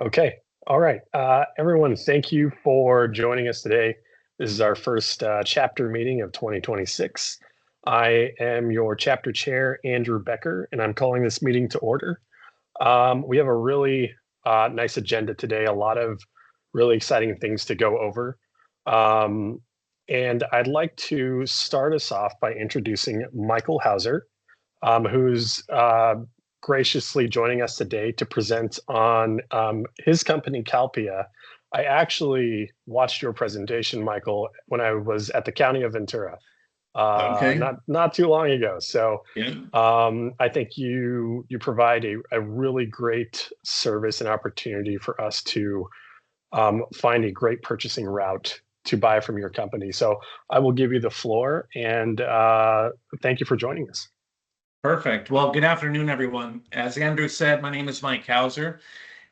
Okay. All right. Everyone, thank you for joining us today. This is our first chapter meeting of 2026. I am your chapter chair, Andrew Becker, and I'm calling this meeting to order. We have a really nice agenda today, a lot of really exciting things to go over. Um, and I'd like to start us off by introducing Michael Hauser, who's graciously joining us today to present on his company, Calpia. I actually watched your presentation, Michael, when I was at the County of Ventura, Okay. not too long ago. So Yeah. I think you provide a really great service and opportunity for us to find a great purchasing route to buy from your company. So I will give you the floor, and thank you for joining us. Perfect. Well, good afternoon, everyone. As Andrew said, my name is Mike Hauser,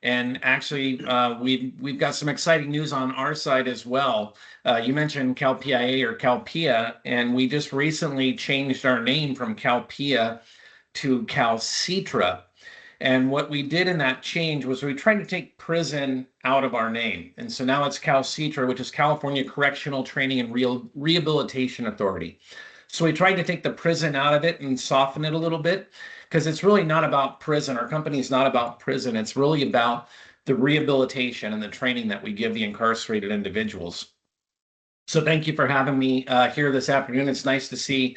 and actually, we've got some exciting news on our side as well. You mentioned CalPIA or Calpia, and we just recently changed our name from Calpia to CalCitra. And what we did in that change was we tried to take prison out of our name. And so now it's CalCitra, which is California Correctional Training and Rehabilitation Authority. So we tried to take the prison out of it and soften it a little bit because it's really not about prison. Our company is not about prison. It's really about the rehabilitation and the training that we give the incarcerated individuals. So thank you for having me here this afternoon. It's nice to see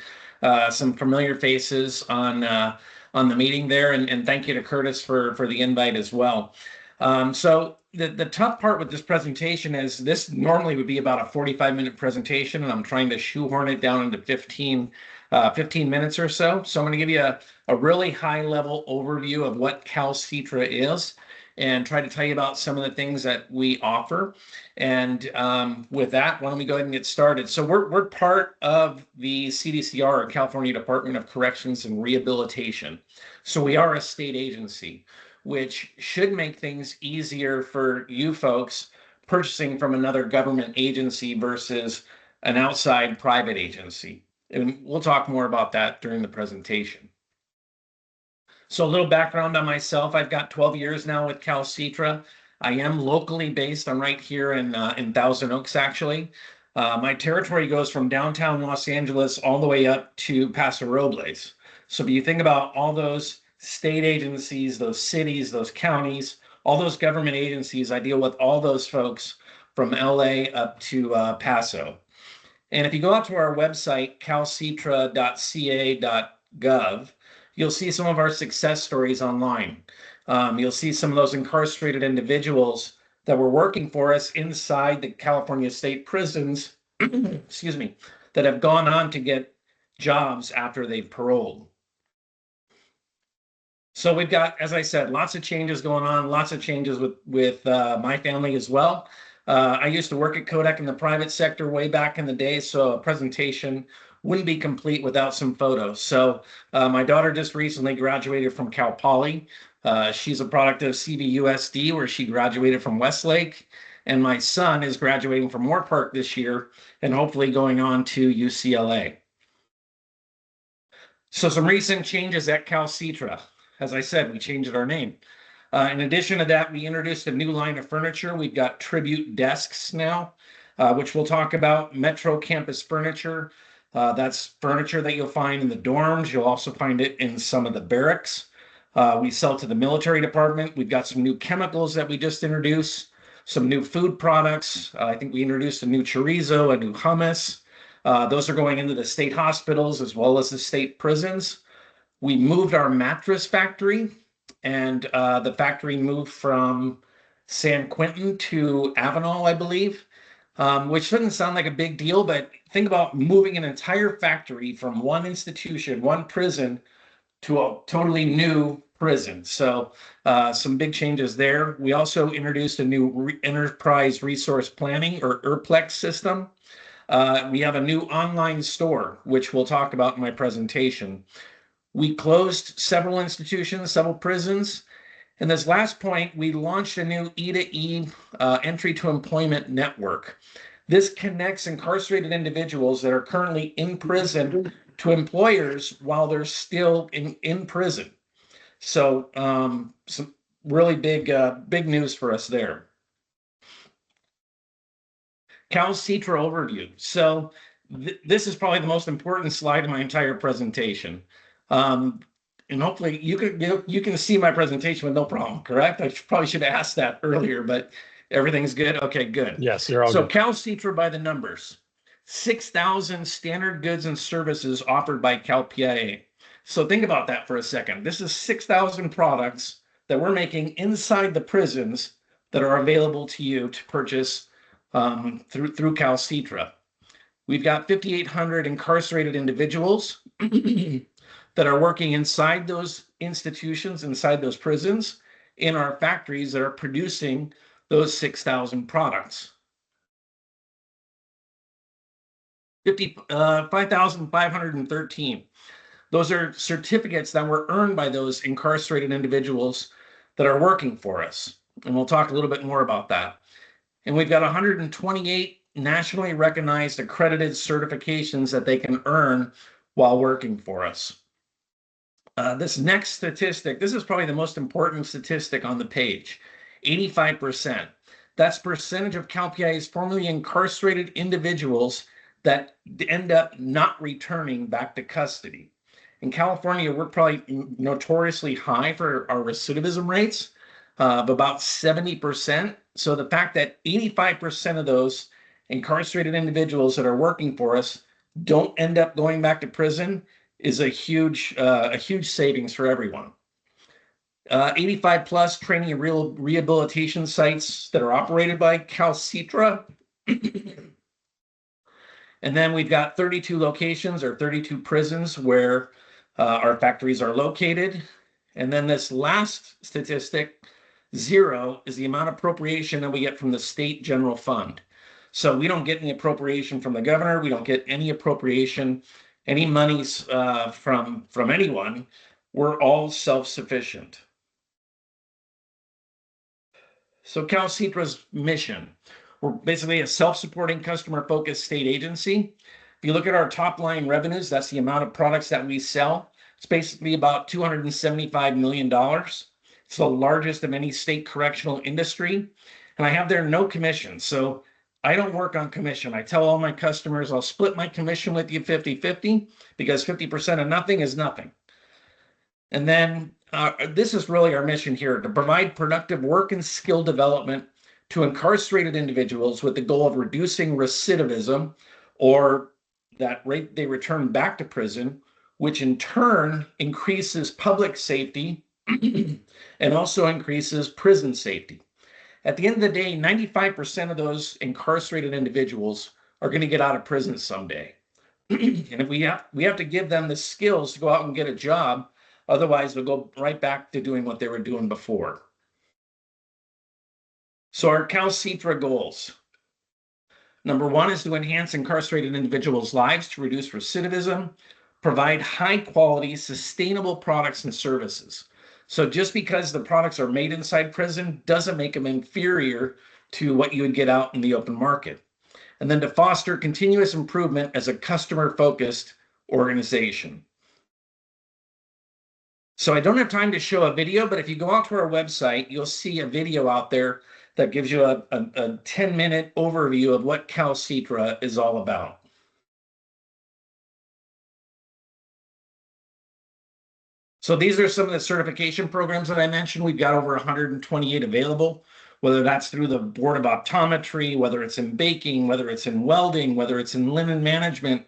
some familiar faces on the meeting there, and thank you to Curtis for the invite as well. So the tough part with this presentation is this normally would be about a 45-minute presentation, and I'm trying to shoehorn it down into 15 minutes or so. So I'm going to give you a really high-level overview of what CalCitra is and try to tell you about some of the things that we offer. And with that, why don't we go ahead and get started? So we're part of the CDCR, or California Department of Corrections and Rehabilitation. So we are a state agency, which should make things easier for you folks purchasing from another government agency versus an outside private agency. And we'll talk more about that during the presentation. So a little background on myself. I've got 12 years now with CalCitra. I am locally based. I'm right here in Thousand Oaks, actually. My territory goes from downtown Los Angeles all the way up to Paso Robles. So if you think about all those state agencies, those cities, those counties, all those government agencies, I deal with all those folks from LA up to Paso. And if you go out to our website, calcitra.ca.gov, you'll see some of our success stories online. You'll see some of those incarcerated individuals that were working for us inside the California state prisons, excuse me, that have gone on to get jobs after they've paroled. So we've got, as I said, lots of changes going on, lots of changes with my family as well. I used to work at Kodak in the private sector way back in the day, so a presentation wouldn't be complete without some photos. So my daughter just recently graduated from Cal Poly. She's a product of CVUSD, where she graduated from Westlake. And my son is graduating from Moorpark this year and hopefully going on to UCLA. So some recent changes at CalCitra. As I said, we changed our name. In addition to that, we introduced a new line of furniture. We've got tribute desks now, which we'll talk about. Metro Campus Furniture. That's furniture that you'll find in the dorms. You'll also find it in some of the barracks. We sell to the military department. We've got some new chemicals that we just introduced, some new food products. I think we introduced a new chorizo, a new hummus. Those are going into the state hospitals as well as the state prisons. We moved our mattress factory, and the factory moved from San Quentin to Avenal, I believe, which doesn't sound like a big deal, but think about moving an entire factory from one institution, one prison, to a totally new prison. So some big changes there. We also introduced a new enterprise resource planning, or ERPLEX system. We have a new online store, which we'll talk about in my presentation. We closed several institutions, several prisons. And this last point, we launched a new E2E entry to employment network. This connects incarcerated individuals that are currently in prison to employers while they're still in prison. So really big news for us there. CalCitra overview. So this is probably the most important slide in my entire presentation. And hopefully you can see my presentation with no problem, correct? Probably should have asked that earlier, but everything's good? Okay, good. Yes, you're all So good. CalCitra by the numbers. 6,000 standard goods and services offered by CalPIA. So think about that for a second. This is 6,000 products that we're making inside the prisons that are available to you to purchase through CalCitra. We've got 5,800 incarcerated individuals that are working inside those institutions, inside those prisons, in our factories that are producing those 6,000 products. 5,513. Those are certificates that were earned by those incarcerated individuals that are working for us. And we'll talk a little bit more about that. And we've got 128 nationally recognized accredited certifications that they can earn while working for us. This next statistic, this is probably the most important statistic on the page, 85%. That's percentage of CalPIA's formerly incarcerated individuals that end up not returning back to custody. In California, we're probably notoriously high for our recidivism rates of about 70%. So the fact that 85% of those incarcerated individuals that are working for us don't end up going back to prison is a huge savings for everyone. 85 plus training and rehabilitation sites that are operated by CalCitra. And then we've got 32 locations or 32 prisons where our factories are located. And then this last statistic, 0, is the amount of appropriation that we get from the state general fund. So we don't get any appropriation from the governor. We don't get any appropriation, any monies from anyone. We're all self-sufficient. So CalCitra's mission, we're basically a self-supporting customer-focused state agency. If you look at our top line revenues, that's the amount of products that we sell. It's basically about $275 million. It's the largest of any state correctional industry. And I have there no commission. So I don't work on commission. I tell all my customers, I'll split my commission with you 50-50 because 50% of nothing is nothing. And then this is really our mission here, to provide productive work and skill development to incarcerated individuals with the goal of reducing recidivism, or that rate they return back to prison, which in turn increases public safety and also increases prison safety. At the end of the day, 95% of those incarcerated individuals are going to get out of prison someday. And if we have to give them the skills to go out and get a job, otherwise they'll go right back to doing what they were doing before. So our CalCitra goals. Number 1 is to enhance incarcerated individuals' lives to reduce recidivism, provide high quality, sustainable products and services. So just because the products are made inside prison doesn't make them inferior to what you would get out in the open market. And then to foster continuous improvement as a customer-focused organization. So I don't have time to show a video, but if you go out to our website, you'll see a video out there that gives you a 10-minute overview of what CalCitra is all about. So these are some of the certification programs that I mentioned. We've got over 128 available, whether that's through the Board of Optometry, whether it's in baking, whether it's in welding, whether it's in linen management.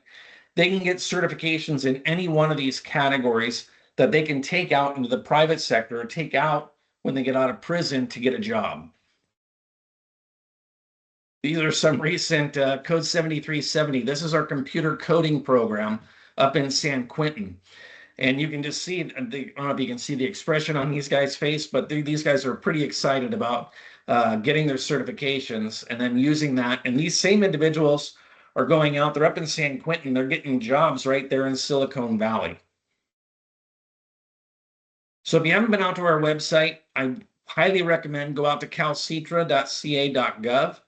They can get certifications in any one of these categories that they can take out into the private sector or take out when they get out of prison to get a job. These are some recent Code 7370. This is our computer coding program up in San Quentin. And you can just see, I don't know if you can see the expression on these guys' face, but these guys are pretty excited about getting their certifications and then using that. And these same individuals are going out, they're up in San Quentin, they're getting jobs right there in Silicon Valley. So if you haven't been out to our website, I highly recommend go out to calcitra.ca.gov.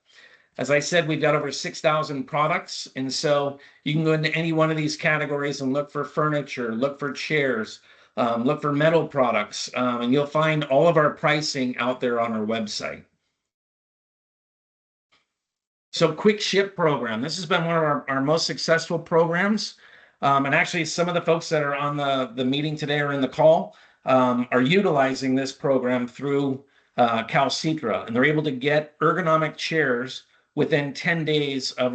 As I said, we've got over 6,000 products, and so you can go into any one of these categories and look for furniture, look for chairs, Look for metal products, and you'll find all of our pricing out there on our website. So quick ship program. This has been one of our most successful programs. And actually some of the folks that are on the meeting today or in the call are utilizing this program through CalCitra, and they're able to get ergonomic chairs within 10 days of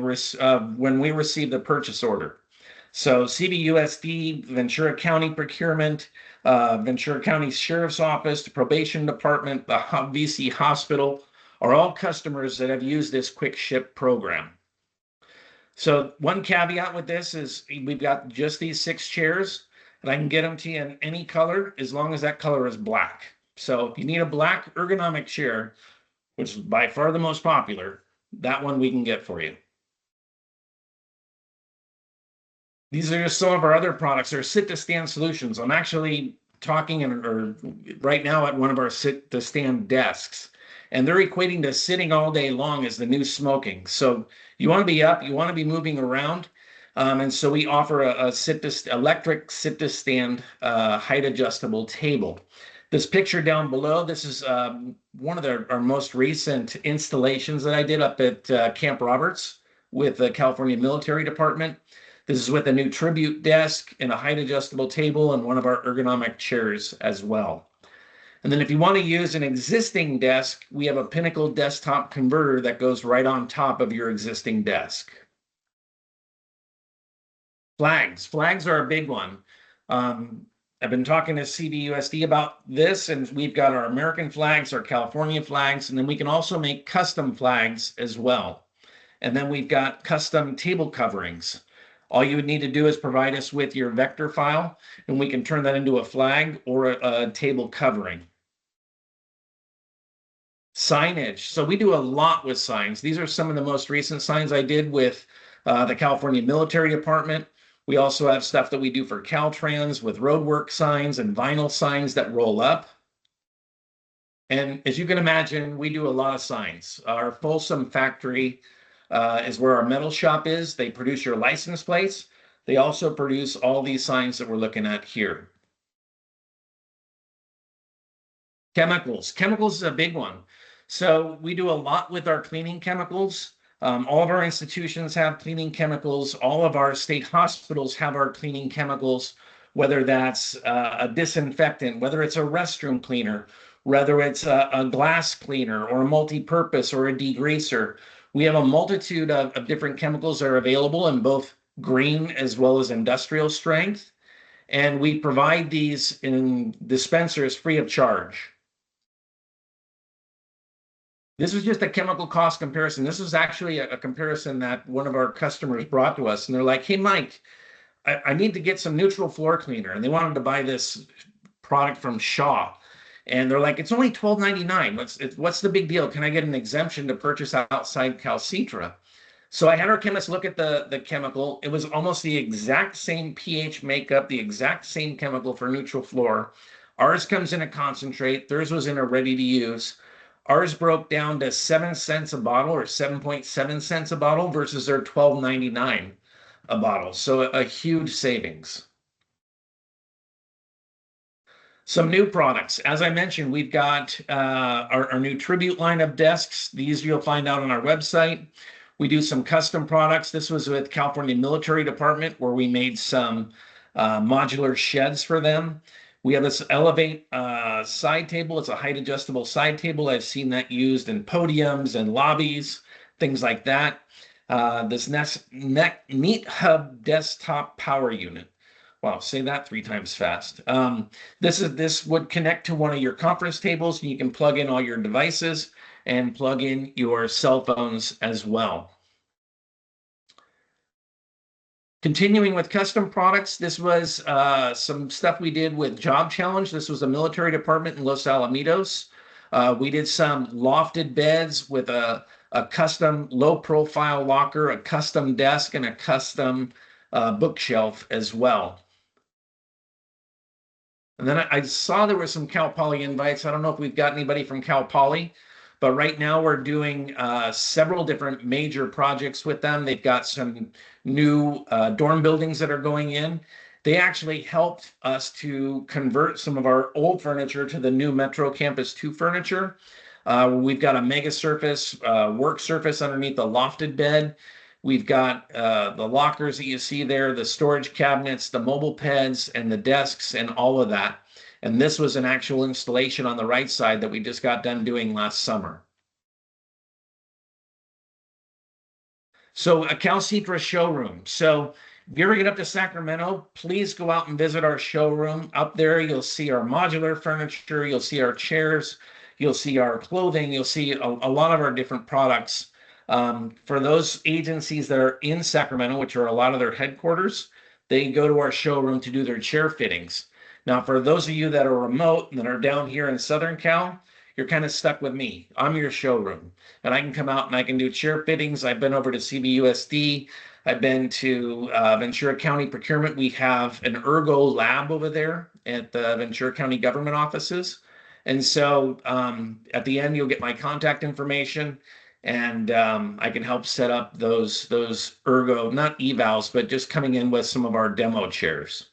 when we receive the purchase order. So CBUSD, Ventura County Procurement, Ventura County Sheriff's Office, the Probation Department, the VC Hospital are all customers that have used this quick ship program. So one caveat with this is we've got just these 6 chairs, and I can get them to you in any color as long as that color is black. So if you need a black ergonomic chair, which is by far the most popular, that one we can get for you. These are just some of our other products. They're sit-to-stand solutions. I'm actually talking right now at one of our sit-to-stand desks, and they're equating to sitting all day long as the new smoking. So you want to be up, you want to be moving around, and so we offer a electric sit-to-stand height-adjustable table. This picture down below, this is one of our most recent installations that I did up at Camp Roberts with the California Military Department. This is with a new tribute desk and a height adjustable table and one of our ergonomic chairs as well. And then if you want to use an existing desk, we have a Pinnacle desktop converter that goes right on top of your existing desk. Flags. Flags are a big one. I've been talking to CBUSD about this, and we've got our American flags, our California flags, and then we can also make custom flags as well. And then we've got custom table coverings. All you would need to do is provide us with your vector file, and we can turn that into a flag or a table covering. Signage. So we do a lot with signs. These are some of the most recent signs I did with the California Military Department. We also have stuff that we do for Caltrans with roadwork signs and vinyl signs that roll up. And as you can imagine, we do a lot of signs. Our Folsom factory is where our metal shop is. They produce your license plates. They also produce all these signs that we're looking at here. Chemicals. Chemicals is a big one. So we do a lot with our cleaning chemicals. All of our institutions have cleaning chemicals. All of our state hospitals have our cleaning chemicals, whether that's a disinfectant, whether it's a restroom cleaner, whether it's a glass cleaner or a multi-purpose or a degreaser. We have a multitude of different chemicals that are available in both green as well as industrial strength. And we provide these in dispensers free of charge. This is just a chemical cost comparison. This is actually a comparison that one of our customers brought to us. And they're like, hey, Mike, I need to get some neutral floor cleaner. And they wanted to buy this product from Shaw. And they're like, it's only $12.99. What's the big deal? Can I get an exemption to purchase outside CalCitra? So I had our chemist look at the chemical. It was almost the exact same pH makeup, the exact same chemical for neutral floor. Ours comes in a concentrate. Theirs was in a ready to use. Ours broke down to 7 cents a bottle or 7.7 cents a bottle versus their $12.99 a bottle. So a huge savings. Some new products. As I mentioned, we've got our new Tribute line of desks. These you'll find out on our website. We do some custom products. This was with California Military Department where we made some modular sheds for them. We have this Elevate side table. It's a height adjustable side table. I've seen that used in podiums and lobbies, things like that. This Neat Hub desktop power unit. Wow, say that 3 times fast. This would connect to one of your conference tables, and you can plug in all your devices and plug in your cell phones as well. Continuing with custom products, this was some stuff we did with Job Challenge. This was a military department in Los Alamitos. We did some lofted beds with a custom low-profile locker, a custom desk, and a custom bookshelf as well. And then I saw there were some Cal Poly invites. I don't know if we've got anybody from Cal Poly, but right now we're doing several different major projects with them. They've got some new dorm buildings that are going in. They actually helped us to convert some of our old furniture to the new Metro Campus 2 furniture. We've got a mega surface, work surface underneath the lofted bed. We've got the lockers that you see there, the storage cabinets, the mobile beds, and the desks, and all of that. And this was an actual installation on the right side that we just got done doing last summer. So a Calcitra showroom. So if you ever get up to Sacramento, please go out and visit our showroom. Up there, you'll see our modular furniture, you'll see our chairs, you'll see our clothing, you'll see a lot of our different products. For those agencies that are in Sacramento, which are a lot of their headquarters, they go to our showroom to do their chair fittings. Now, for those of you that are remote and that are down here in Southern Cal, you're kind of stuck with me. I'm your showroom, and I can come out and I can do chair fittings. I've been over to CBUSD. I've been to Ventura County Procurement. We have an ergo lab over there at the Ventura County government offices. And so at the end, you'll get my contact information, and I can help set up those ergo, not evals, but just coming in with some of our demo chairs.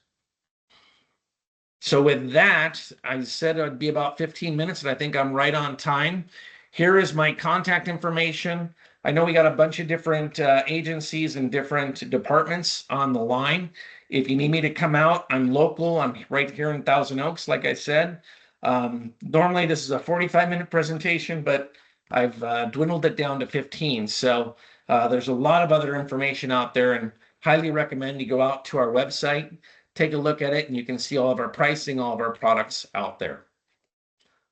So with that, I said it'd be about 15 minutes, and I think I'm right on time. Here is my contact information. I know we got a bunch of different agencies and different departments on the line. If you need me to come out, I'm local. I'm right here in Thousand Oaks, like I said. Normally, this is a 45-minute presentation, but I've dwindled it down to 15. So there's a lot of other information out there, and highly recommend you go out to our website, take a look at it, and you can see all of our pricing, all of our products out there.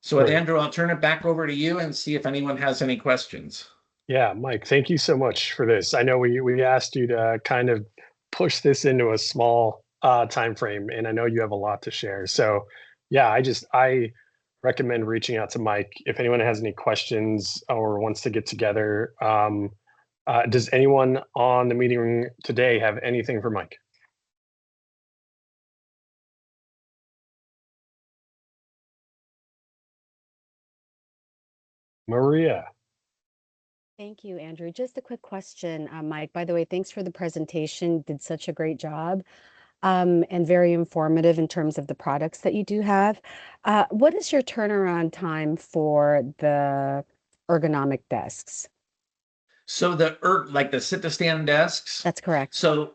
So with Great. Andrew, I'll turn it back over to you and see if anyone has any questions. Yeah, Mike, thank you so much for this. I know we asked you to kind of push this into a small time frame, and I know you have a lot to share. So, yeah, I recommend reaching out to Mike if anyone has any questions or wants to get together. Does anyone on the meeting today have anything for Mike? Maria. Thank you, Andrew. Just a quick question, Mike. By the way, thanks for the presentation. Did such a great job, and very informative in terms of the products that you do have. What is your turnaround time for the ergonomic desks? So like the sit to stand desks. That's correct. So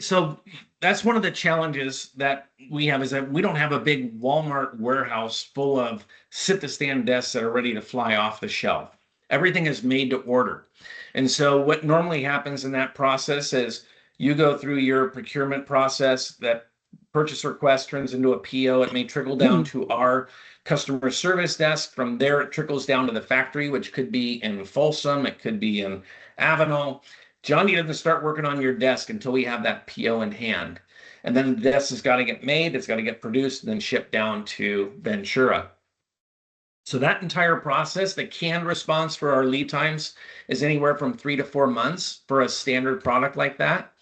so that's one of the challenges that we have, is that we don't have a big Walmart warehouse full of sit to stand desks that are ready to fly off the shelf. Everything is made to order. And so what normally happens in that process is you go through your procurement process, that purchase request turns into a PO. It may trickle down to our customer service desk. From there, it trickles down to the factory, which could be in Folsom, it could be in Avenel. Johnny doesn't start working on your desk until we have that PO in hand. And then the desk has got to get made, it's got to get produced, and then shipped down to Ventura. So that entire process, the canned response for our lead times is anywhere from 3 to 4 months for a standard product like that.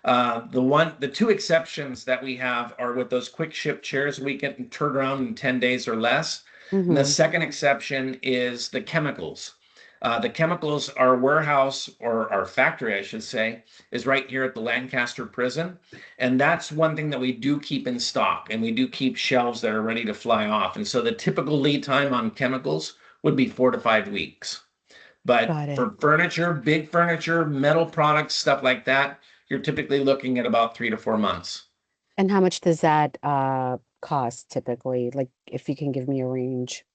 The two exceptions that we have are with those quick ship chairs we can turn around in 10 days or less. And the second exception is the chemicals. The chemicals, our warehouse, or our factory, I should say, is right here at the Lancaster prison. And that's one thing that we do keep in stock, and we do keep shelves that are ready to fly off. And so the typical lead time on chemicals would be 4 to 5 weeks. But for furniture, big furniture, metal products, stuff like that, you're typically looking at about 3 to 4 months. And how much does that cost typically? Like, if you can give me a range.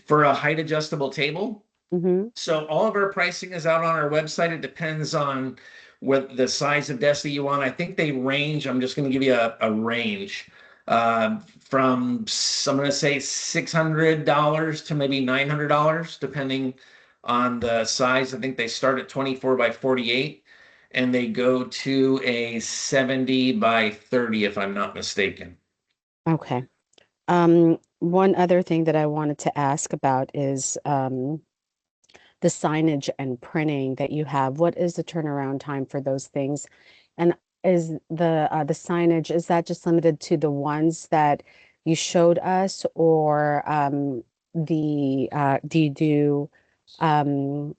For a height adjustable table. Mm-hmm. So all of our pricing is out on our website. It depends on what the size of desk that you want. I think they range, I'm just going to give you a range, from, I'm going to say $600 to maybe $900, depending on the size. I think they start at 24 by 48 and they go to a 70 by 30, if I'm not mistaken. Okay. One other thing that I wanted to ask about is the signage and printing that you have. What is the turnaround time for those things? And is the signage, is that just limited to the ones that you showed us, or do you do um,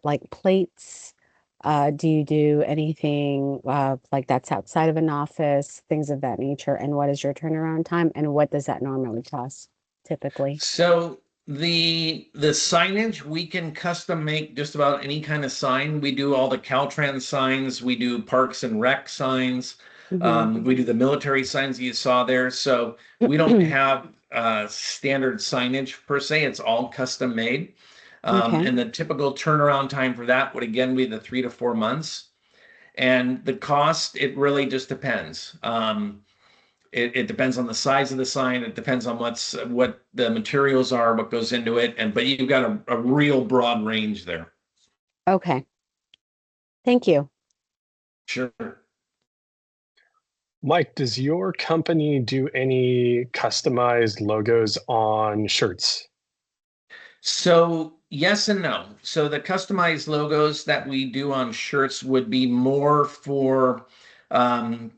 like plates Do you do anything like that's outside of an office, things of that nature? And what is your turnaround time? And what does that normally cost typically? So the signage, we can custom make just about any kind of sign. We do all the Caltrans signs, we do Parks and Rec signs, Hmm. we do the military signs you saw there. So we don't have standard signage per se. It's all custom made. Okay. And the typical turnaround time for that would again be the 3 to 4 months. And the cost, it really just depends. It depends on the size of the sign. It depends on what the materials are, what goes into it, and but you've got a real broad range there. Okay. Thank you. Sure. Mike, does your company do any customized logos on shirts? So yes and no. So the customized logos that we do on shirts would be more for, um,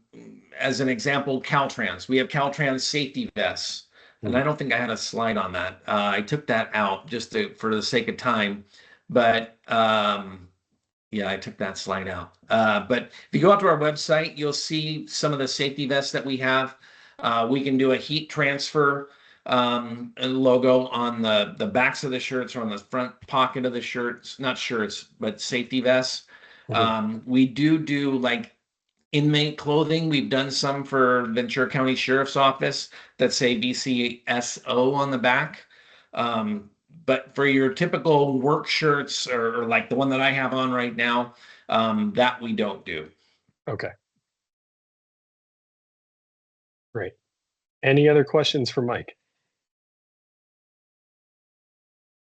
as an example, Caltrans. We have Caltrans safety vests, and Hmm. I don't think I had a slide on that. I took that out just for the sake of time, but yeah, I took that slide out. But if you go out to our website, you'll see some of the safety vests that we have. We can do a heat transfer logo on the backs of the shirts or on the front pocket of the shirts, not shirts, but safety vests. Mhm. We do like inmate clothing. We've done some for Ventura County Sheriff's Office that say VCSO on the back. Um, but for your typical work shirts or like the one that I have on right now, that we don't do. Okay, great. Any other questions for Mike?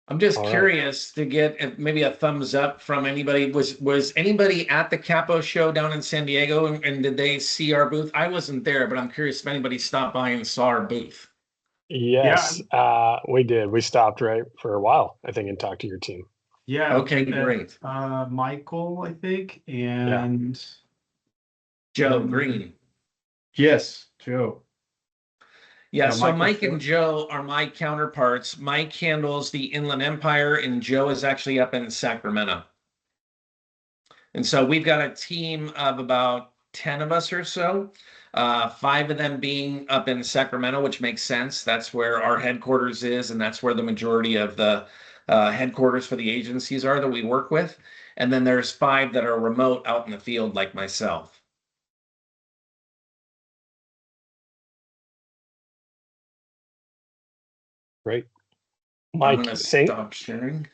I'm just All right. curious to get maybe a thumbs up from anybody. Was anybody at the CAPPO show down in San Diego and did they see our booth? I wasn't there, but I'm curious if anybody stopped by and saw our booth. Yeah, Yes, we did. We stopped right for a while, I think, and talked to your team. yeah, Okay, we met great. Michael, I think, Yeah, and Joe um, Green. yes, Joe. Yeah, Yeah, so Michael Mike and showed. Joe are my counterparts. Mike handles the Inland Empire, and Joe is actually up in Sacramento. And so we've got a team of about 10 of us or so, five of them being up in Sacramento, which makes sense. That's where our headquarters is, and that's where the majority of the headquarters for the agencies are that we work with. And then there's five that are remote out in the field, like myself. great. I'm Mike, going to stop sharing.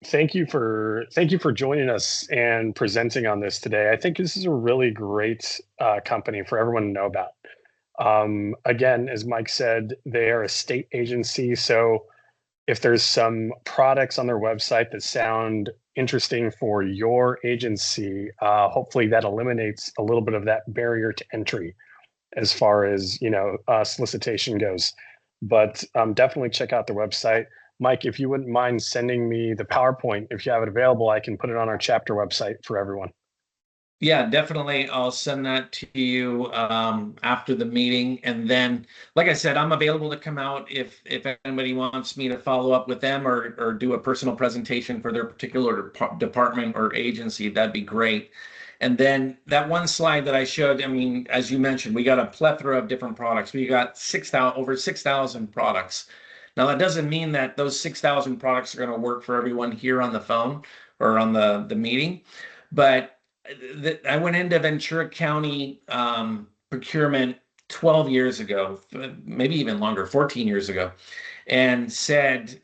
thank you for joining us and presenting on this today. I think this is a really great company for everyone to know about. Again, as Mike said, they are a state agency, so if there's some products on their website that sound interesting for your agency, hopefully that eliminates a little bit of that barrier to entry as far as solicitation goes. But definitely check out the website. Mike, if you wouldn't mind sending me the PowerPoint, if you have it available, I can put it on our chapter website for everyone. Yeah, definitely. I'll send that to you after the meeting. And then, like I said, I'm available to come out if anybody wants me to follow up with them or do a personal presentation for their particular department or agency. That'd be great. And then that one slide that I showed, I mean, as you mentioned, we got a plethora of different products. We got over 6,000 products. Now, that doesn't mean that those 6,000 products are going to work for everyone here on the phone or on the meeting, but I went into Ventura County procurement 12 years ago, maybe even longer, 14 years ago, and said,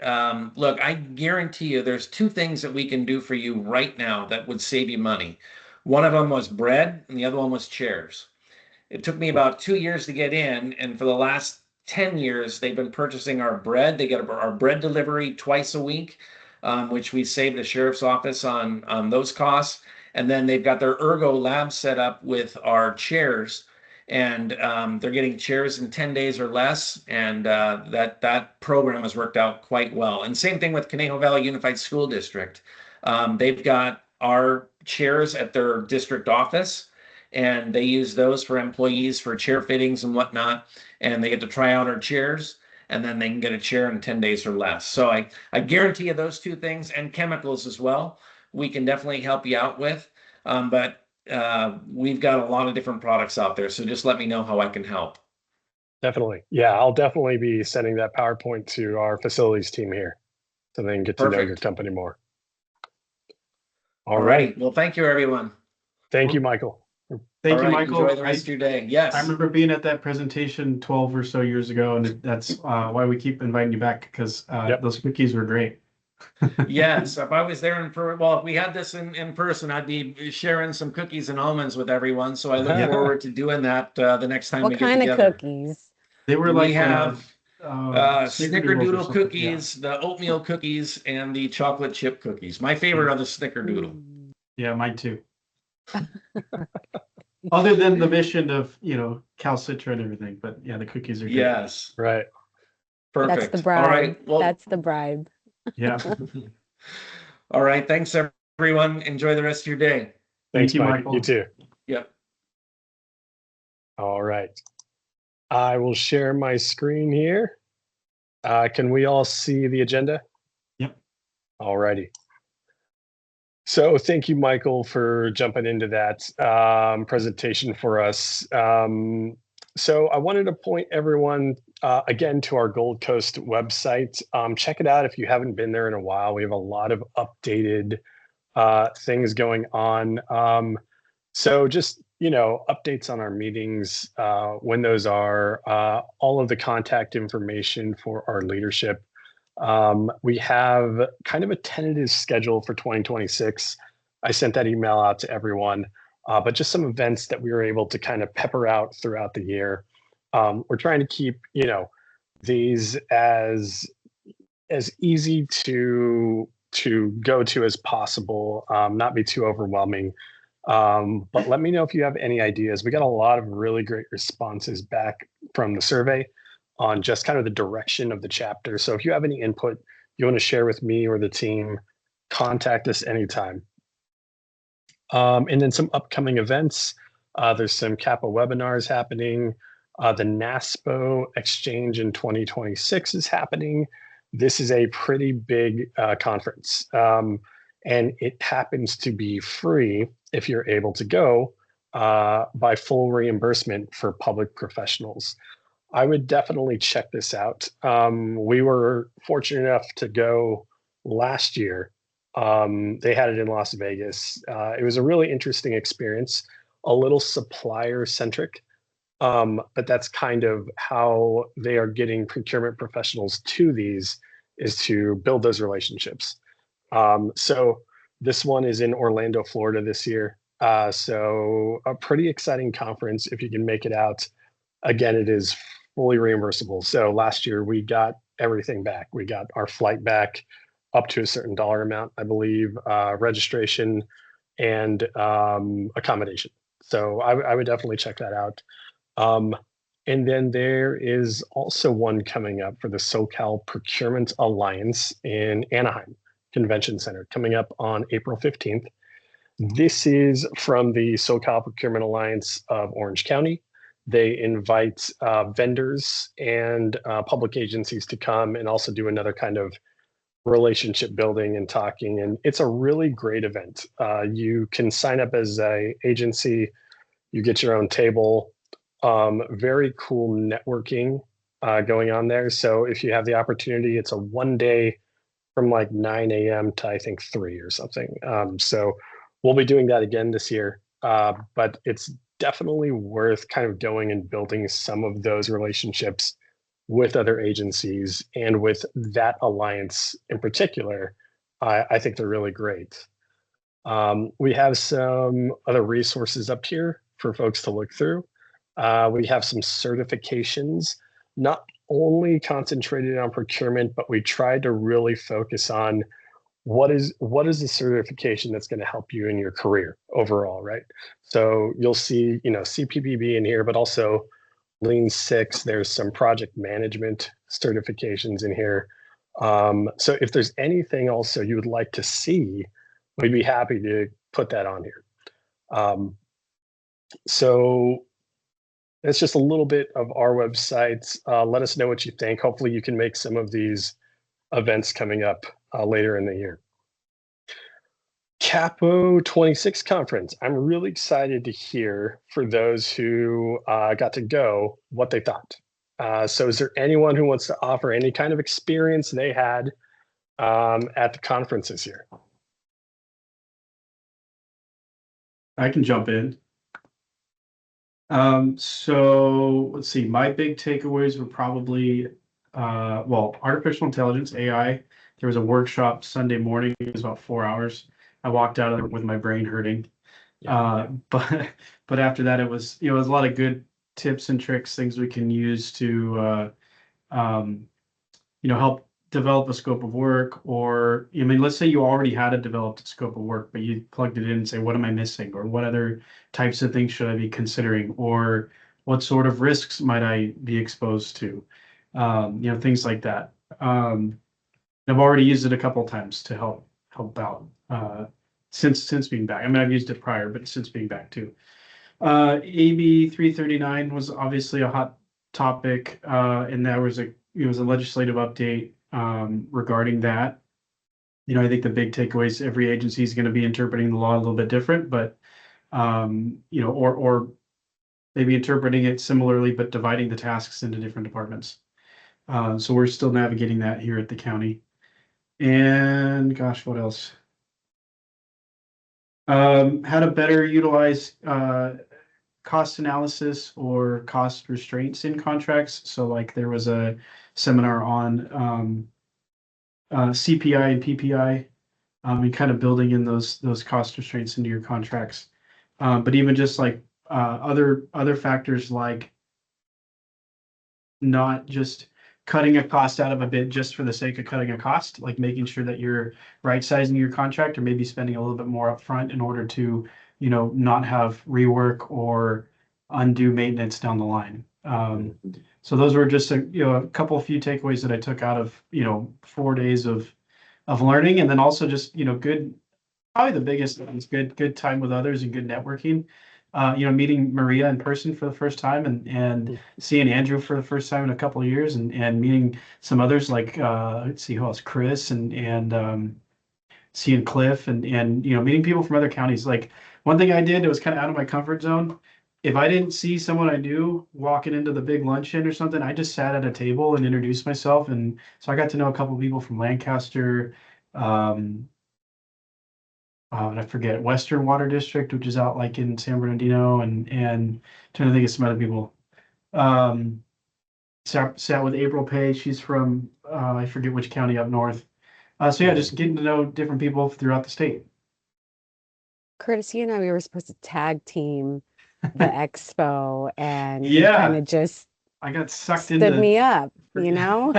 look, I guarantee you there's two things that we can do for you right now that would save you money. One of them was bread, and the other one was chairs. It took me about 2 years to get in, and for the last 10 years, they've been purchasing our bread. They get our bread delivery twice a week, which we saved the sheriff's office on those costs. And then they've got their Ergo lab set up with our chairs, and they're getting chairs in 10 days or less. And that program has worked out quite well. And same thing with Conejo Valley Unified School District. They've got our chairs at their district office, and they use those for employees for chair fittings and whatnot. And they get to try out our chairs, and then they can get a chair in 10 days or less. So I guarantee you those two things and chemicals as well. we can definitely help you out with. But we've got a lot of different products out there. So just let me know how I can help. Definitely. Yeah, I'll definitely be sending that PowerPoint to our facilities team here so they can get to know your Perfect. company more. All right. right. Well, thank you, everyone. Thank you, Michael. Thank All you, right, Michael. enjoy the rest of your day. Yes. I remember being at that presentation 12 or so years ago, and that's why we keep inviting you back, because those cookies were great. Yes, if I was there if we had this in person, I'd be sharing some cookies and almonds with everyone. So I look forward to doing that the next time we What get kind of together. cookies? They were We like have snickerdoodles or snickerdoodle something, cookies, the oatmeal cookies, and the chocolate chip cookies. My favorite are the snickerdoodle. Mm. Yeah, mine too. Other than the mission of, Calcitra and everything, but yeah, the cookies are good. Yes. Right. Perfect. That's the bribe. All right. Well, That's the bribe. Yeah. all right. Thanks, everyone. Enjoy the rest of your day. Thanks, Thank you, Mike. Michael. You too. Yep. All right. I will share my screen here. Can we all see the agenda? Yep. All righty. So thank you, Michael, for jumping into that presentation for us. So I wanted to point everyone again to our Gold Coast website. Check it out if you haven't been there in a while. We have a lot of updated things going on. So just, updates on our meetings, when those are, all of the contact information for our leadership. We have kind of a tentative schedule for 2026. I sent that email out to everyone, but just some events that we were able to kind of pepper out throughout the year. We're trying to keep, these as easy to go to as possible, not be too overwhelming. But let me know if you have any ideas. We got a lot of really great responses back from the survey on just kind of the direction of the chapter. So if you have any input you want to share with me or the team, contact us anytime. And then some upcoming events. There's some CAPPO webinars happening. The NASPO Exchange in 2026 is happening. This is a pretty big conference. And it happens to be free if you're able to go by full reimbursement for public professionals. I would definitely check this out. We were fortunate enough to go last year. They had it in Las Vegas. It was a really interesting experience, a little supplier centric, but that's kind of how they are getting procurement professionals to these, is to build those relationships. So this one is in Orlando, Florida this year. So a pretty exciting conference if you can make it out. Again, it is fully reimbursable. So last year we got everything back. We got our flight back up to a certain dollar amount, I believe, registration and accommodation. So I would definitely check that out. And then there is also one coming up for the SoCal Procurement Alliance in Anaheim Convention Center, coming up on April 15th. This is from the SoCal Procurement Alliance of Orange County. They invite vendors and public agencies to come and also do another kind of relationship building and talking. And it's a really great event. You can sign up as a agency, you get your own table. Very cool networking going on there. So if you have the opportunity, it's a 1 day from like 9 a.m. to I think 3 or something. So we'll be doing that again this year. But it's definitely worth kind of going and building some of those relationships with other agencies and with that alliance in particular. I think they're really great. We have some other resources up here for folks to look through. We have some certifications, not only concentrated on procurement, but we tried to really focus on what is the certification that's going to help you in your career overall, right? So you'll see, CPPB in here, but also Lean Six. There's some project management certifications in here. So if there's anything also you would like to see, we'd be happy to put that on here. So that's just a little bit of our website. Let us know what you think. Hopefully you can make some of these events coming up later in the year. CAPPO 26 conference. I'm really excited to hear for those who got to go what they thought. So is there anyone who wants to offer any kind of experience they had at the conference this year? I can jump in. So let's see, my big takeaways were probably, well, artificial intelligence, AI. There was a workshop Sunday morning, it was about 4 hours. I walked out of there with my brain hurting. But but after that, it was, it was a lot of good tips and tricks, things we can use to, um, help develop a scope of work. Or, I mean, let's say you already had a developed scope of work, but you plugged it in and say, what am I missing? Or what other types of things should I be considering? Or what sort of risks might I be exposed to? Things like that. I've already used it a couple times to help out since being back. I mean, I've used it prior, but since being back too. AB 339 was obviously a hot topic, and it was a legislative update regarding that. I think the big takeaway is every agency is going to be interpreting the law a little bit different, but or maybe interpreting it similarly, but dividing the tasks into different departments. So we're still navigating that here at the county. And gosh, what else? How to better utilize cost analysis or cost restraints in contracts. So like there was a seminar on CPI and PPI, and kind of building in those cost restraints into your contracts. But even just like other factors like not just cutting a cost out of a bid just for the sake of cutting a cost, like making sure that you're right sizing your contract or maybe spending a little bit more upfront in order to, not have rework or undue maintenance down the line. So those were just a couple few takeaways that I took out of, 4 days of learning, and then also just, good, probably the biggest thing is good time with others and good networking. Meeting Maria in person for the first time, and seeing Andrew for the first time in a couple of years, and meeting some others like let's see who else, Chris, and seeing Cliff, and meeting people from other counties. Like one thing I did, it was kind of out of my comfort zone. If I didn't see someone I knew walking into the big luncheon or something, I just sat at a table and introduced myself, and so I got to know a couple of people from Lancaster. Um, and I forget, Western Water District, which is out like in San Bernardino, and trying to think of some other people. Um, sat with April Page. She's from I forget which county up north. So yeah, just getting to know different people throughout the state. Curtis, you and I, we were supposed to tag team the expo, and you Yeah, kind of just I got sucked stood into. me up, you know?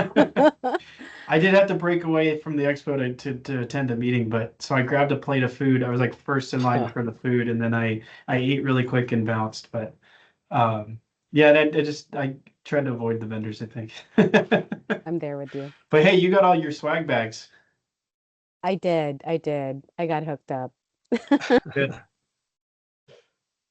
I did have to break away from the expo to attend a meeting, but so I grabbed a plate of food. I was like first in line for the food, and then I ate really quick and bounced. But yeah, I tried to avoid the vendors, I think. I'm there with you. But hey, you got all your swag bags. I did. I got hooked up. Good.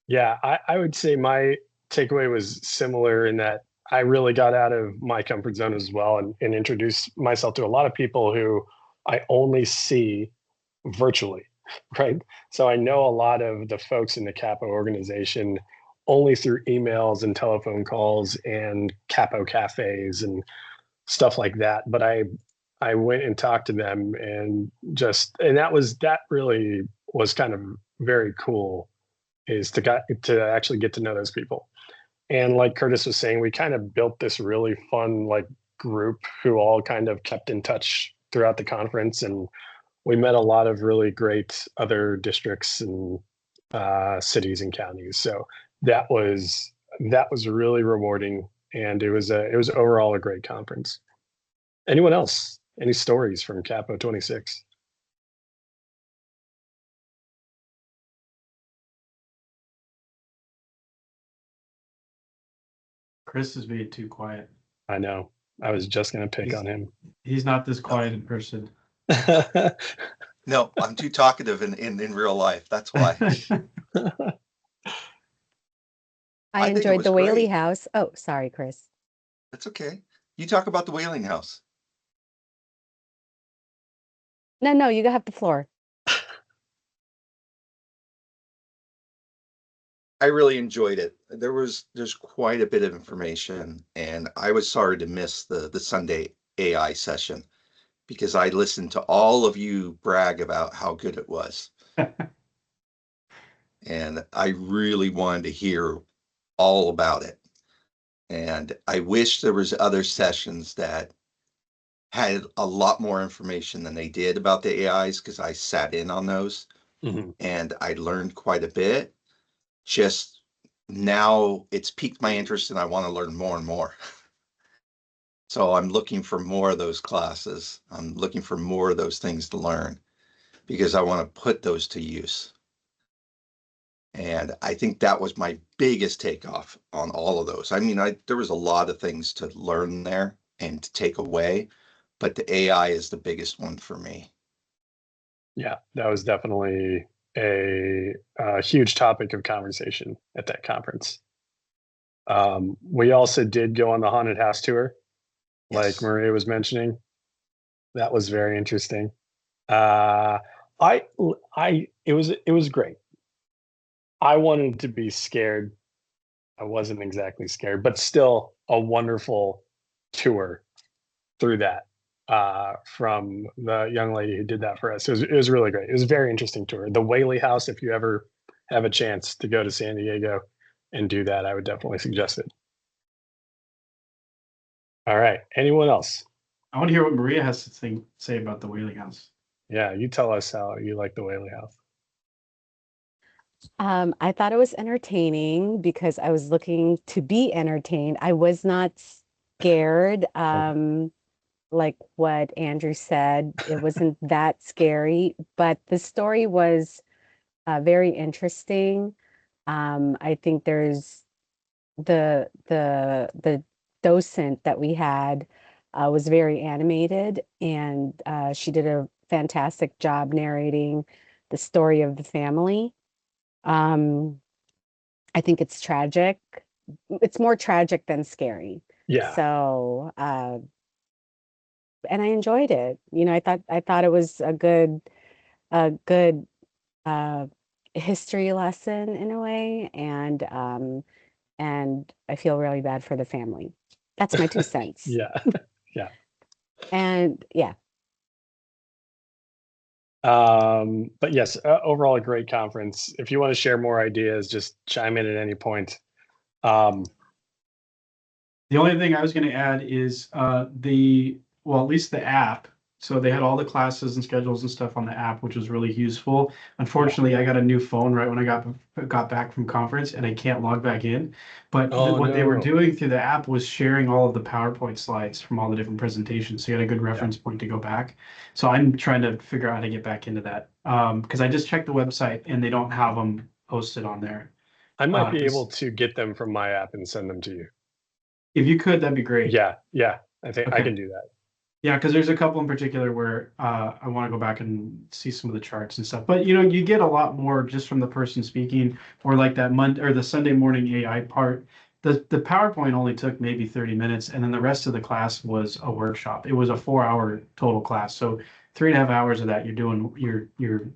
Yeah, I would say my takeaway was similar in that I really got out of my comfort zone as well, and introduced myself to a lot of people who I only see virtually, right? So I know a lot of the folks in the CAPPO organization only through emails and telephone calls and CAPPO cafes and stuff like that. But I went and talked to them, and that really was kind of very cool, is to actually get to know those people. And like Curtis was saying, we kind of built this really fun like group who all kind of kept in touch throughout the conference, and we met a lot of really great other districts and cities and counties. So that was really rewarding, and it was overall a great conference. Anyone else? Any stories from CAPPO 26? Chris is being too quiet. I know. I was just going to pick on him. He's not this quiet in person. No, I'm too talkative in real life. That's why. I think it enjoyed was the Whaley great. House. Oh, sorry, Chris. That's okay. You talk about the Whaling House. No, you have the floor. I really enjoyed it. There's quite a bit of information, and I was sorry to miss the Sunday AI session because I listened to all of you brag about how good it was. And I really wanted to hear all about it. And I wish there was other sessions that had a lot more information than they did about the AIs because I sat in on those and I learned quite a bit. Just now it's piqued my interest and I want to learn more and more. So I'm looking for more of those classes. I'm looking for more of those things to learn because I want to put those to use. And I think that was my biggest takeoff on all of those. I mean, there was a lot of things to learn there and to take away, but the AI is the biggest one for me. Yeah, that was definitely a huge topic of conversation at that conference. We also did go on the haunted house tour, like Yes. Maria was mentioning. That was very interesting. Uh, it was great. I wanted to be scared. I wasn't exactly scared, but still a wonderful tour through that from the young lady who did that for us. It was really great. It was a very interesting tour. The Whaley House, if you ever have a chance to go to San Diego and do that, I would definitely suggest it. All right. Anyone else? I want to hear what Maria has to say about the Whaling House. Yeah, you tell us how you like the Whaley House. I thought it was entertaining because I was looking to be entertained. I was not scared. Like what Andrew said, it wasn't that scary, but the story was very interesting. I think there's the docent that we had was very animated, and she did a fantastic job narrating the story of the family. Um, I think it's tragic. It's more tragic than scary. Yeah. So, and I enjoyed it. You know, I thought it was a good uh, history lesson in a way, and I feel really bad for the family. That's my 2 cents. Yeah. Yeah. And yeah, But yes, overall a great conference. If you want to share more ideas, just chime in at any point. Um, The only thing I was going to add is well, at least the app. So they had all the classes and schedules and stuff on the app, which was really useful. Unfortunately, I got a new phone right when I got back from conference, and I can't log back in. But Oh, what they were no. doing through the app was sharing all of the PowerPoint slides from all the different presentations. So you had a good reference point to go back. So I'm trying to figure out how to get back into that because I just checked the website and they don't have them posted on there. I might be able to get them from my app and send them to you. If you could, that'd be great. Yeah, yeah. I think I Okay. can do that. Yeah, because there's a couple in particular where I want to go back and see some of the charts and stuff. But you know, you get a lot more just from the person speaking, or like that Monday or the Sunday morning AI part. The PowerPoint only took maybe 30 minutes, and then the rest of the class was a workshop. It was a 4-hour total class. So 3.5 hours of that you're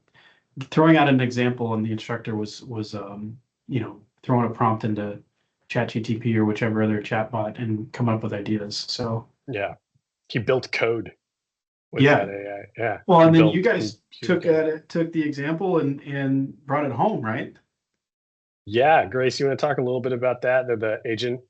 throwing out an example, and the instructor was throwing a prompt into ChatGTP or whichever other chatbot and coming up with ideas. So Yeah. He built code with yeah. that AI. Yeah. Well, He and then built you guys computer code. took the example and brought it home, right? Yeah, Grace, you want to talk a little bit about that? The agent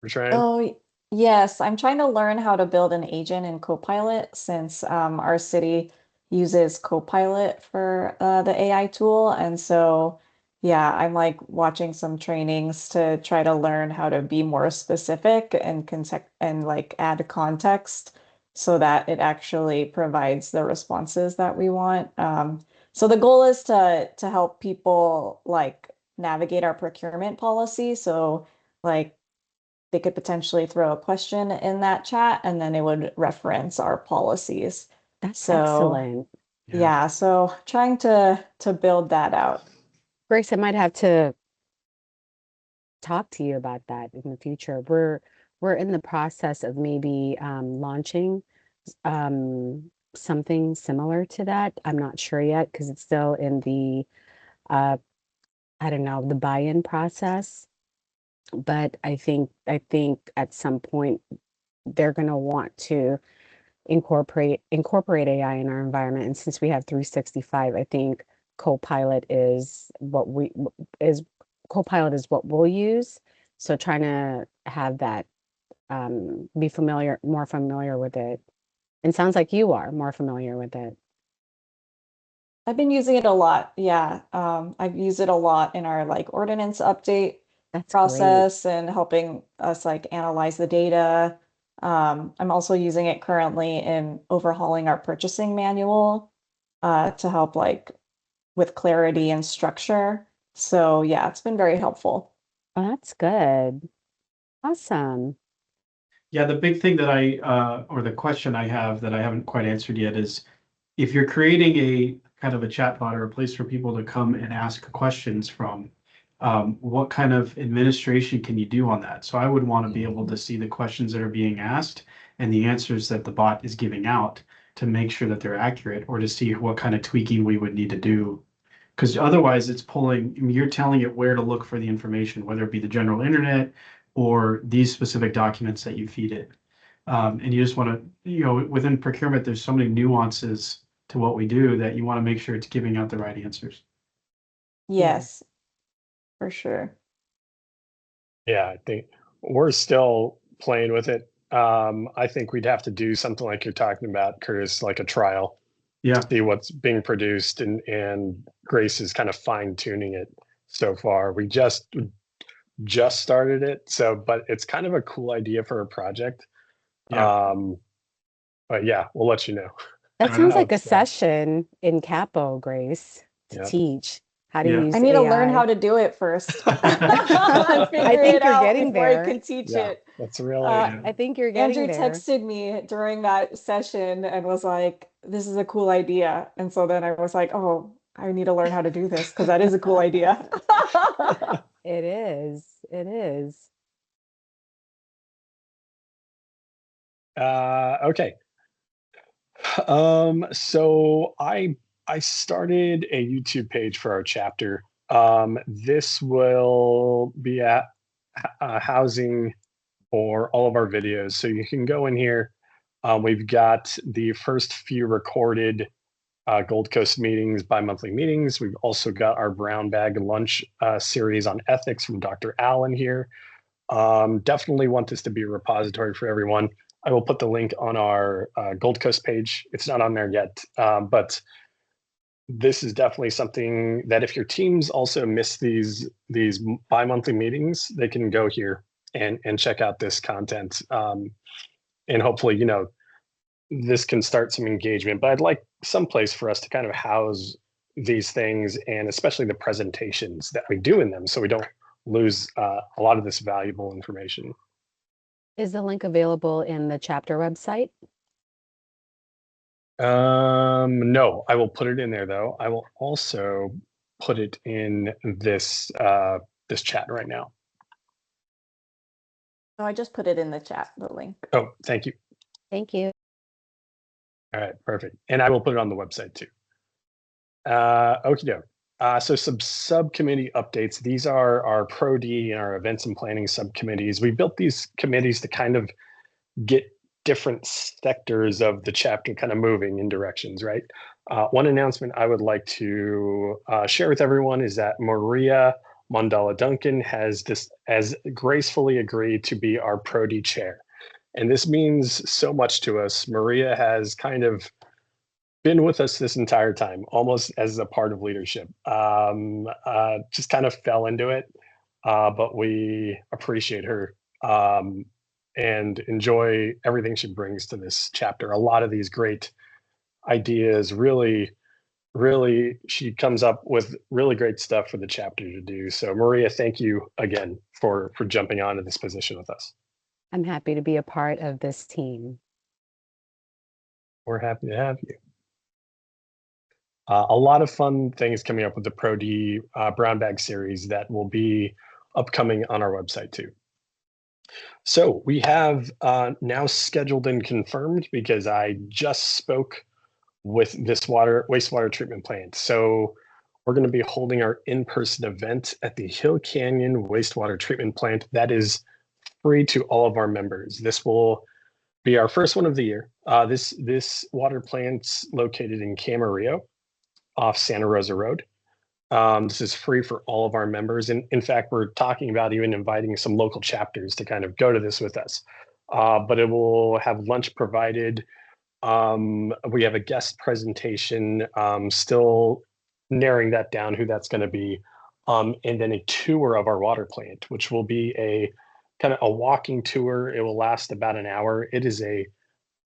we're trying? Oh, yes. I'm trying to learn how to build an agent in Copilot since our city uses Copilot for the AI tool. And so, yeah, I'm like watching some trainings to try to learn how to be more specific and context and like add context so that it actually provides the responses that we want. So the goal is to help people like navigate our procurement policy. So like they could potentially throw a question in that chat and then it would reference our policies. that's So excellent. yeah, so trying to build that out. Grace, I might have to talk to you about that in the future. We're in the process of maybe launching something similar to that. I'm not sure yet because it's still in the uh, I don't know, the buy-in process. But I think at some point they're going to want to incorporate AI in our environment. And since we have 365, I think Copilot is what we is Copilot is what we'll use. So trying to have that be more familiar with it. And sounds like you are more familiar with it. I've been using it a lot. Yeah. I've used it a lot in our like ordinance update That's great. process and helping us like analyze the data. I'm also using it currently in overhauling our purchasing manual to help like with clarity and structure. So yeah, it's been very helpful. Oh, that's good. Awesome. Yeah, the big thing that or the question I have that I haven't quite answered yet is if you're creating a kind of a chatbot or a place for people to come and ask questions from, what kind of administration can you do on that? So I would want to be able to see the questions that are being asked and the answers that the bot is giving out to make sure that they're accurate, or to see what kind of tweaking we would need to do. Because otherwise it's pulling, I mean, you're telling it where to look for the information, whether it be the general internet or these specific documents that you feed it. And you just want to, within procurement, there's so many nuances to what we do that you want to make sure it's giving out the right answers. Yes, for sure. Yeah, I think we're still playing with it. I think we'd have to do something like you're talking about, Curtis, like a trial, Yeah. see what's being produced, and Grace is kind of fine tuning it so far. We just started it, but it's kind of a cool idea for a project. Yeah. But yeah, we'll let you know. That Right sounds on. like a session in CAPPO, Grace, to Yeah. teach how to Yeah. use I need to learn AI. how to do it first. And I figure think it you're out getting before I there. can teach Yeah, it. that's really I think you're getting Andrew there. texted me during that session and was like, "This is a cool idea." And so then I was like, "Oh, I need to learn how to do this because that is a cool idea." It is. It is. okay. So I started a YouTube page for our chapter. This will be housing for all of our videos. So you can go in here. We've got the first few recorded Gold Coast meetings, bi-monthly meetings. We've also got our brown bag lunch series on ethics from Dr. Allen here. Definitely want this to be a repository for everyone. I will put the link on our Gold Coast page. It's not on there yet, but this is definitely something that if your teams also miss these bi-monthly meetings, they can go here and check out this content. And hopefully, this can start some engagement. But I'd like some place for us to kind of house these things, and especially the presentations that we do in them, so we don't lose a lot of this valuable information. Is the link available in the chapter website? No, I will put it in there though. I will also put it in this this chat right now. So I just put it in the chat, the link. Oh, thank you. Thank you. All right, perfect. And I will put it on the website too. Okie doke. So some subcommittee updates. These are our Pro-D and our events and planning subcommittees. We built these committees to kind of get different sectors of the chapter kind of moving in directions, right? One announcement I would like to share with everyone is that Maria Mondala Duncan has gracefully agreed to be our Pro-D chair. And this means so much to us. Maria has kind of been with us this entire time, almost as a part of leadership. Just kind of fell into it, but we appreciate her and enjoy everything she brings to this chapter. A lot of these great ideas, really, she comes up with really great stuff for the chapter to do. So Maria, thank you again for jumping onto this position with us. I'm happy to be a part of this team. We're happy to have you. A lot of fun things coming up with the Pro-D brown bag series that will be upcoming on our website too. So we have now scheduled and confirmed, because I just spoke with this wastewater treatment plant. So we're going to be holding our in-person event at the Hill Canyon Wastewater Treatment Plant. That is free to all of our members. This will be our first one of the year. This water plant's located in Camarillo off Santa Rosa Road. This is free for all of our members. And in fact, we're talking about even inviting some local chapters to kind of go to this with us. But it will have lunch provided. We have a guest presentation, still narrowing that down, who that's going to be. And then a tour of our water plant, which will be a kind of a walking tour. It will last about an hour. It is a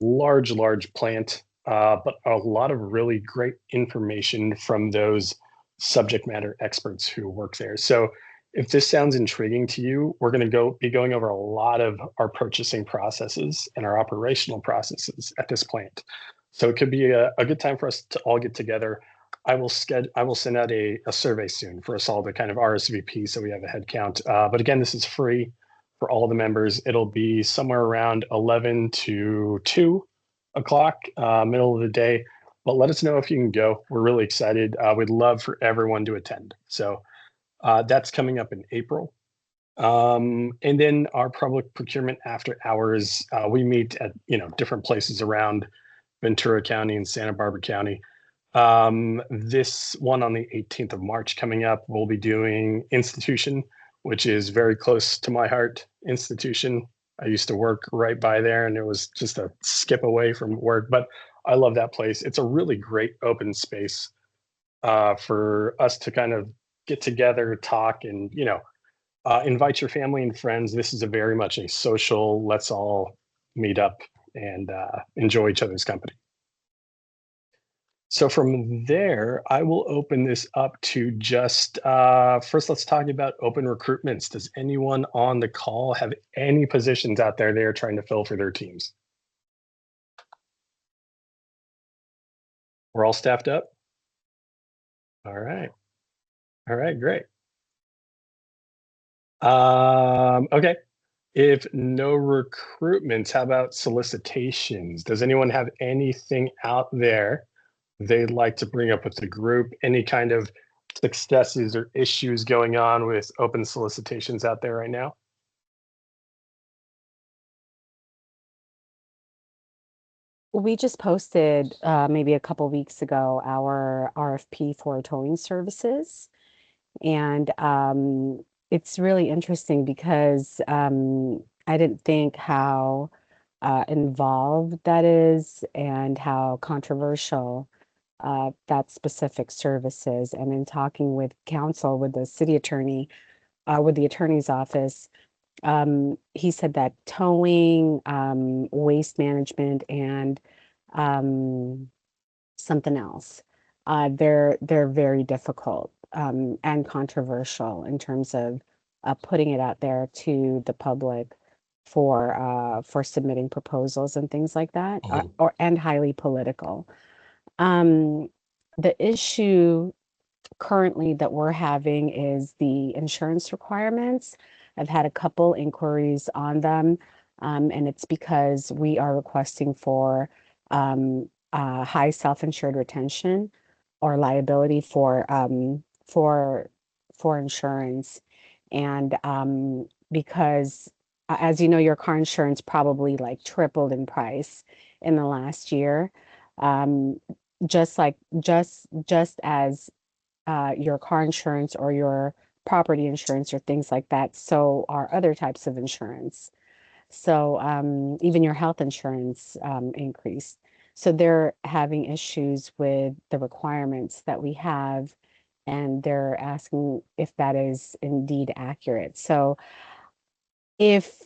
large plant, but a lot of really great information from those subject matter experts who work there. So if this sounds intriguing to you, we're going to be going over a lot of our purchasing processes and our operational processes at this plant. So it could be a good time for us to all get together. I will send out a survey soon for us all to kind of RSVP so we have a head count. But again, this is free for all the members. It'll be somewhere around 11 to 2 o'clock, middle of the day. But let us know if you can go. We're really excited. We'd love for everyone to attend. So that's coming up in April. And then our public procurement after hours, we meet at different places around Ventura County and Santa Barbara County. This one on the 18th of March coming up, we'll be doing Institution, which is very close to my heart. Institution. I used to work right by there, and it was just a skip away from work. But I love that place. It's a really great open space for us to kind of get together, talk, and invite your family and friends. This is a very much a social, let's all meet up and enjoy each other's company. So from there, I will open this up to just, first let's talk about open recruitments. Does anyone on the call have any positions out there they're trying to fill for their teams? We're all staffed up? All right. All right, great. Okay. If no recruitments, how about solicitations? Does anyone have anything out there they'd like to bring up with the group? Any kind of successes or issues going on with open solicitations out there right now? We just posted maybe a couple weeks ago our RFP for towing services. And it's really interesting because I didn't think how involved that is and how controversial that specific service is. And in talking with counsel, with the city attorney, with the attorney's office, he said that towing, waste management, and something else, they're very difficult and controversial in terms of putting it out there to the public for submitting proposals and things like that, and highly political. The issue currently that we're having is the insurance requirements. I've had a couple inquiries on them, and it's because we are requesting for high self-insured retention or liability for insurance. And because as you know, your car insurance probably like tripled in price in the last year. Just as your car insurance or your property insurance or things like that, so are other types of insurance. So even your health insurance increased. So they're having issues with the requirements that we have, and they're asking if that is indeed accurate. So if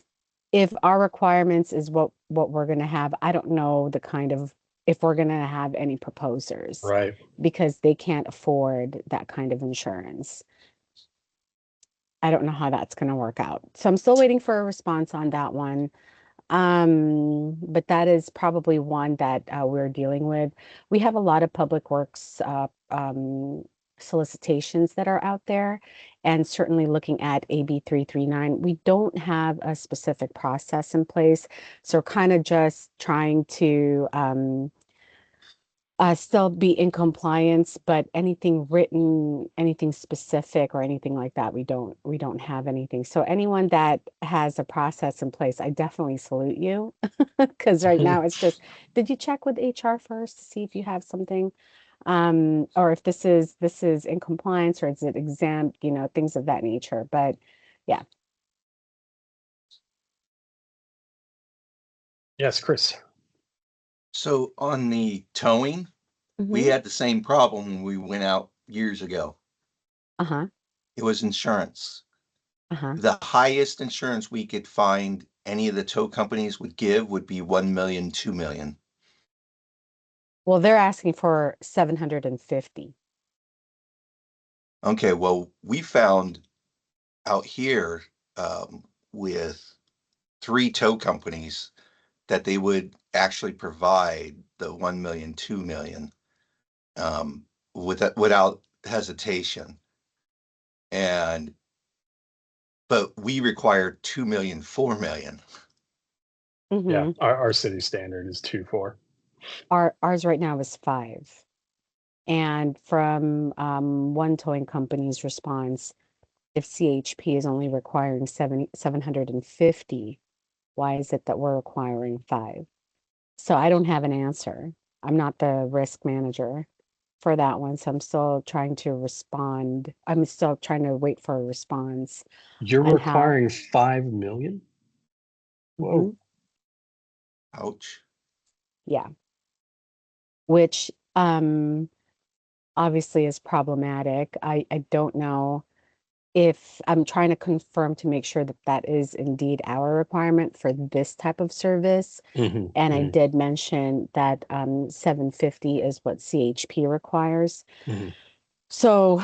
our requirements is what we're going to have, I don't know the kind of, if we're going to have any proposers, Right. because they can't afford that kind of insurance. I don't know how that's going to work out. So I'm still waiting for a response on that one. But that is probably one that we're dealing with. We have a lot of public works solicitations that are out there, and certainly looking at AB 339. We don't have a specific process in place, so kind of just trying to still be in compliance, but anything written, anything specific or anything like that, we don't have anything. So anyone that has a process in place, I definitely salute you. Because right now it's just, did you check with HR first to see if you have something? Or if this is in compliance or is it exempt, things of that nature. But yeah. Yes, Chris. So on the towing, we Mm-hmm. had the same problem when we went out years ago. Uh-huh. It was insurance. Uh-huh. The highest insurance we could find any of the tow companies would give would be 1 million, 2 million. Well, they're asking for 750. Okay, well, we found out here with 3 tow companies that they would actually provide the 1 million, 2 million without hesitation. And but we required 2 million, 4 million. Yeah, Mm-hmm. our city standard is 2.4. Ours right now is 5. And from one towing company's response, if CHP is only requiring 750, why is it that we're requiring 5? So I don't have an answer. I'm not the risk manager for that one. So I'm still trying to respond. I'm still trying to wait for a response You're on how. requiring 5 million? Mhm, Whoa. Ouch. yeah, which obviously is problematic. I don't know if I'm trying to confirm to make sure that that is indeed our requirement for this type of service. Hmm. And I Hmm. did mention that 750 is what CHP requires. Hmm. So,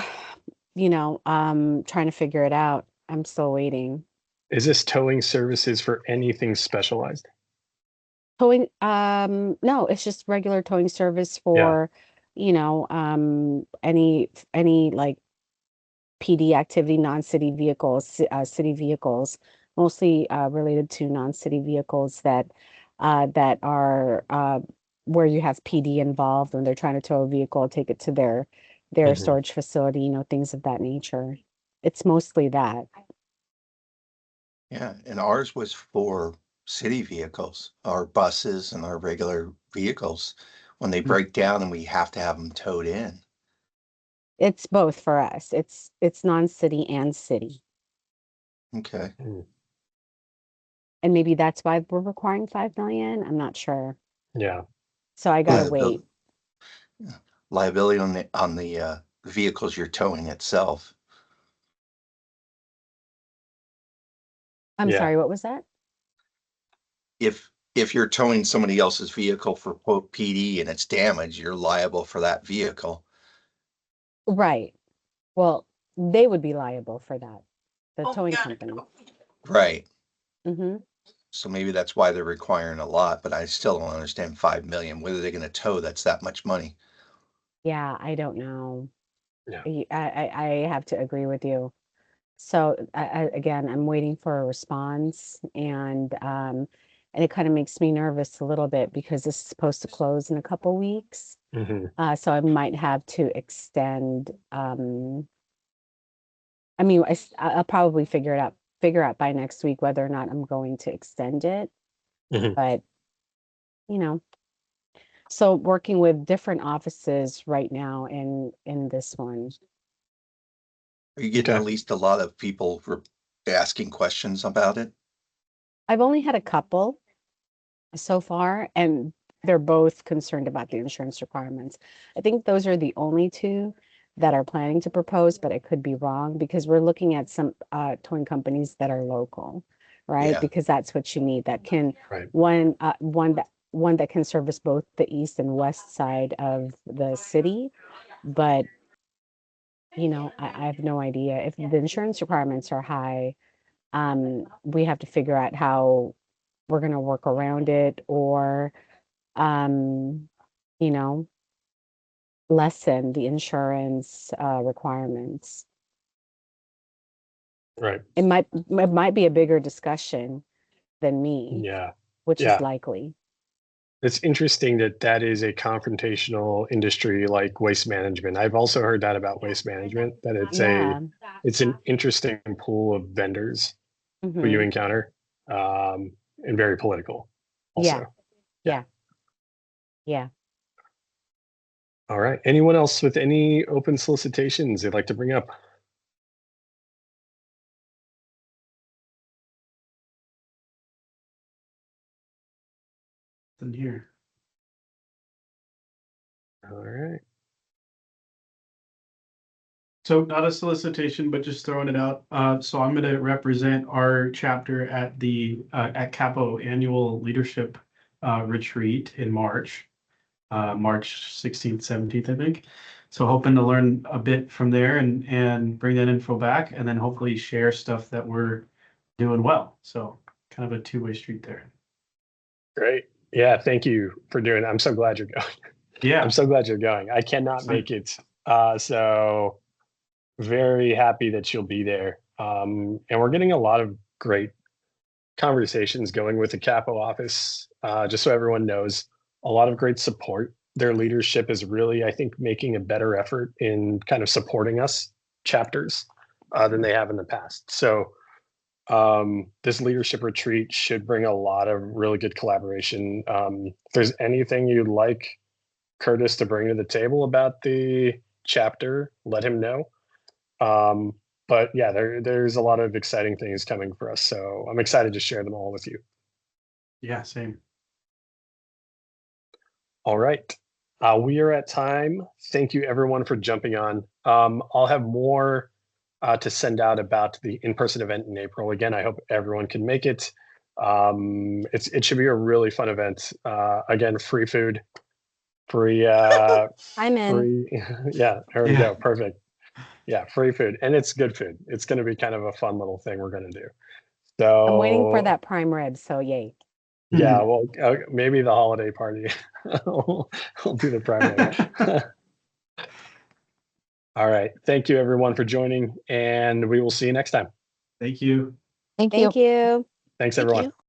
trying to figure it out. I'm still waiting. Is this towing services for anything specialized? Towing, no, it's just regular towing service Yeah. for, any like PD activity, non-city vehicles, city vehicles, mostly related to non-city vehicles that are where you have PD involved when they're trying to tow a vehicle, take it to their Hmm. storage facility, things of that nature. It's mostly that. Yeah, and ours was for city vehicles, our buses and our regular vehicles. When they break down and we have to have them towed in. It's both for us. It's non-city and city. Okay. Mm. And maybe that's why we're requiring 5 million. I'm not sure. Yeah. So I gotta wait. Liability, yeah. Liability on the vehicles you're towing itself. I'm Yeah. sorry, what was that? If you're towing somebody else's vehicle for quote PD and it's damaged, you're liable for that vehicle. Right. Well, they would be liable for that, the towing company. Right. Hmm. So maybe that's why they're requiring a lot, but I still don't understand 5 million. Whether they're going to tow that's that much money. Yeah, I don't know. Yeah. I have to agree with you. So again, I'm waiting for a response, and it kind of makes me nervous a little bit because this is supposed to close in a couple weeks. Hmm. So I might have to extend. I mean, I'll probably figure out by next week whether or not I'm going to extend it. Hmm. But you know, so working with different offices right now in this one. Are you getting Okay. at least a lot of people asking questions about it? I've only had a couple so far, and they're both concerned about the insurance requirements. I think those are the only two that are planning to propose, but I could be wrong because we're looking at some towing companies that are local, right? Yeah. Because that's what you need that can Right. one that can service both the east and west side of the city. But I have no idea if the insurance requirements are high. We have to figure out how we're going to work around it or um, you know, lessen the insurance requirements. Right. It might be a bigger discussion than me, Yeah. which is Yeah. likely. It's interesting that that is a confrontational industry like waste management. I've also heard that about waste management, that Yeah. it's an interesting pool of vendors who you Mhm. encounter, and very political Yeah. also. Yeah. Yeah. All right. Anyone else with any open solicitations they'd like to bring up? In here. All right. So not a solicitation, but just throwing it out. So I'm going to represent our chapter at the at CAPPO annual leadership retreat in March, March 16th, 17th, I think. So hoping to learn a bit from there and bring that info back, and then hopefully share stuff that we're doing well. So kind of a two-way street there. Great. Yeah. Thank you for doing it. I'm so glad you're going. I'm Yeah. so glad you're going. I cannot make it. So very happy that you'll be there. And we're getting a lot of great conversations going with the CAPPO office. Just so everyone knows, a lot of great support. Their leadership is really, I think, making a better effort in kind of supporting us chapters than they have in the past. So this leadership retreat should bring a lot of really good collaboration. If there's anything you'd like Curtis to bring to the table about the chapter, let him know. But yeah, there's a lot of exciting things coming for us. So I'm excited to share them all with you. Yeah, same. All right. We are at time. Thank you everyone for jumping on. I'll have more to send out about the in-person event in April. Again, I hope everyone can make it. It should be a really fun event. Again, free food, free, I'm in. free. Yeah, there we Yeah. go. Perfect. Yeah, free food, and it's good food. It's going to be kind of a fun little thing we're going to do. I'm waiting for So that prime rib, so yay. yeah, well, maybe the holiday party. we'll do the primary. All right. Thank you everyone for joining, and we will see you next time. Thank you. Thank you. Thanks Thank everyone. you.